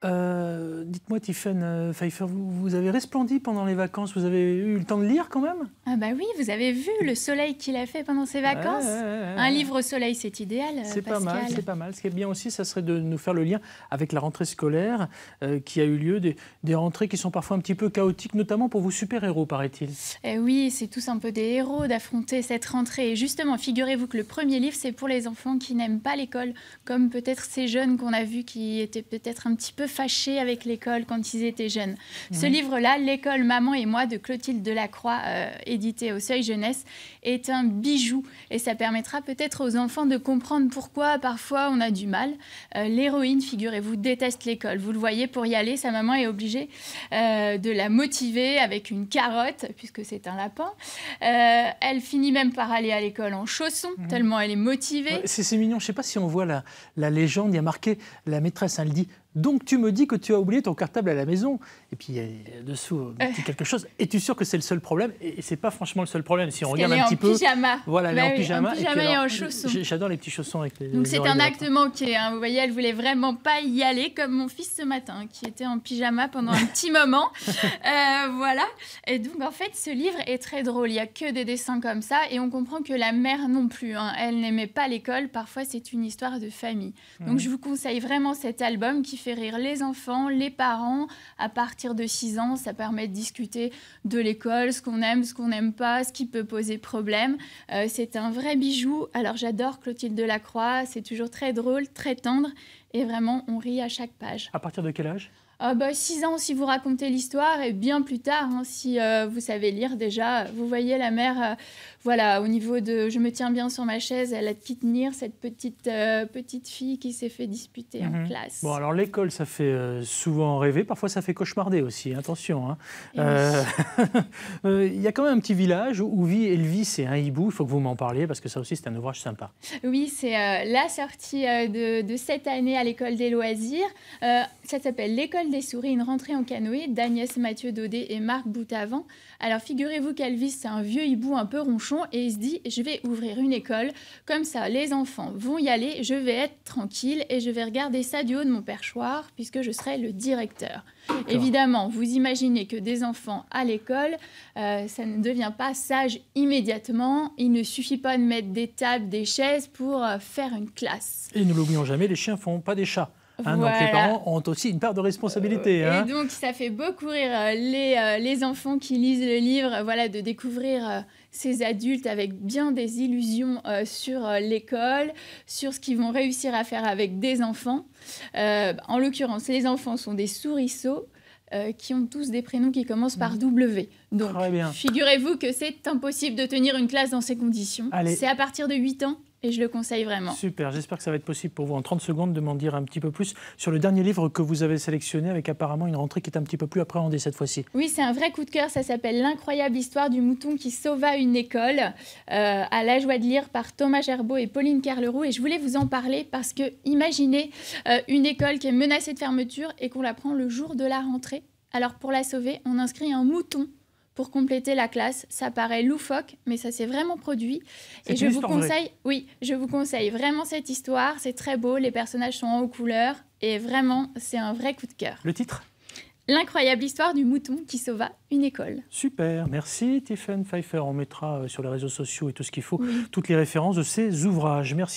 Dites-moi, Tiffaine Pfeiffer, vous avez resplendi pendant les vacances, vous avez eu le temps de lire quand même? Ah bah oui, vous avez vu le soleil qu'il a fait pendant ses vacances? Un livre au soleil, c'est idéal, C'est pas Pascal. mal, c'est pas mal. Ce qui est bien aussi, ça serait de nous faire le lien avec la rentrée scolaire qui a eu lieu, des rentrées qui sont parfois un petit peu chaotiques, notamment pour vos super-héros, paraît-il. Eh oui, c'est tous un peu des héros d'affronter cette rentrée. Et justement, figurez-vous que le premier livre, c'est pour les enfants qui n'aiment pas l'école, comme peut-être ces jeunes qu'on a vus qui étaient peut-être un petit peu fâchés avec l'école quand ils étaient jeunes. Ce livre-là, L'école, maman et moi, de Clotilde Delacroix, édité au Seuil Jeunesse, est un bijou. Et ça permettra peut-être aux enfants de comprendre pourquoi parfois on a du mal. L'héroïne, figurez-vous, déteste l'école. Vous le voyez, pour y aller, sa maman est obligée de la motiver avec une carotte, puisque c'est un lapin. Elle finit même par aller à l'école en chaussons, tellement elle est motivée. Ouais, c'est mignon, je ne sais pas si on voit la légende, il y a marqué, la maîtresse, elle dit « Donc tu me dis que tu as oublié ton cartable à la maison ?» Et puis il y a dessous dit quelque chose. Es-tu sûr que c'est le seul problème? Et ce n'est pas franchement le seul problème. Si on regarde un petit peu... Pyjama. Voilà, elle est en pyjama. En pyjama et en chaussons. J'adore les petits chaussons avec les... Donc c'est un acte manqué, hein. Vous voyez, elle voulait vraiment pas y aller, comme mon fils ce matin, qui était en pyjama pendant un petit moment. Voilà. Et donc en fait, ce livre est très drôle. Il n'y a que des dessins comme ça, et on comprend que la mère non plus, hein. Elle n'aimait pas l'école. Parfois, c'est une histoire de famille. Donc je vous conseille vraiment cet album qui fait rire les enfants, les parents. À partir de 6 ans, ça permet de discuter de l'école, ce qu'on aime, ce qu'on n'aime pas, ce qui peut poser problème. C'est un vrai bijou. Alors j'adore Clotilde Delacroix, c'est toujours très drôle, très tendre, et vraiment on rit à chaque page. À partir de quel âge? 6 ans si vous racontez l'histoire, et bien plus tard, hein, si vous savez lire déjà. Vous voyez la mère, voilà, au niveau de « je me tiens bien sur ma chaise », elle a de qui tenir, cette petite fille qui s'est fait disputer en classe. Bon, alors l'école, ça fait souvent rêver, parfois ça fait cauchemarder aussi, attention. Hein. Il y a quand même un petit village où vit Elvis et un hibou, il faut que vous m'en parliez, parce que ça aussi c'est un ouvrage sympa. Oui, c'est la sortie de cette année à l'école des loisirs. Ça s'appelle L'école des souris, une rentrée en canoë d'Agnès Mathieu-Daudet et Marc Boutavant. Alors figurez-vous qu'Elvis, c'est un vieux hibou un peu ronchon, et il se dit « je vais ouvrir une école, comme ça les enfants vont y aller, je vais être tranquille et je vais regarder ça du haut de mon perchoir puisque je serai le directeur ». Évidemment, vous imaginez que des enfants à l'école, ça ne devient pas sage immédiatement. Il ne suffit pas de mettre des tables, des chaises pour faire une classe. Et ne l'oublions jamais, les chiens ne font pas des chats. Hein, voilà. Donc les parents ont aussi une part de responsabilité. Et donc ça fait beaucoup rire les enfants qui lisent le livre, voilà, de découvrir ces adultes avec bien des illusions sur l'école, sur ce qu'ils vont réussir à faire avec des enfants. En l'occurrence, les enfants sont des souriceaux qui ont tous des prénoms qui commencent par W. Donc figurez-vous que c'est impossible de tenir une classe dans ces conditions. C'est à partir de 8 ans. Et je le conseille vraiment. Super, j'espère que ça va être possible pour vous en 30 secondes de m'en dire un petit peu plus sur le dernier livre que vous avez sélectionné avec apparemment une rentrée qui est un petit peu plus appréhendée cette fois-ci. Oui, c'est un vrai coup de cœur, ça s'appelle L'incroyable histoire du mouton qui sauva une école, à la joie de lire par Thomas Gerbeau et Pauline Carleroux. Et je voulais vous en parler parce que imaginez une école qui est menacée de fermeture et qu'on la prend le jour de la rentrée. Alors pour la sauver, on inscrit un mouton pour compléter la classe. Ça paraît loufoque, mais ça s'est vraiment produit. Et je vous conseille, je vous conseille vraiment cette histoire. C'est très beau, les personnages sont en haut couleur et vraiment, c'est un vrai coup de cœur. Le titre ? L'incroyable histoire du mouton qui sauva une école. Super, merci Tiffaine Pfeiffer. On mettra sur les réseaux sociaux et tout ce qu'il faut, toutes les références de ces ouvrages. Merci.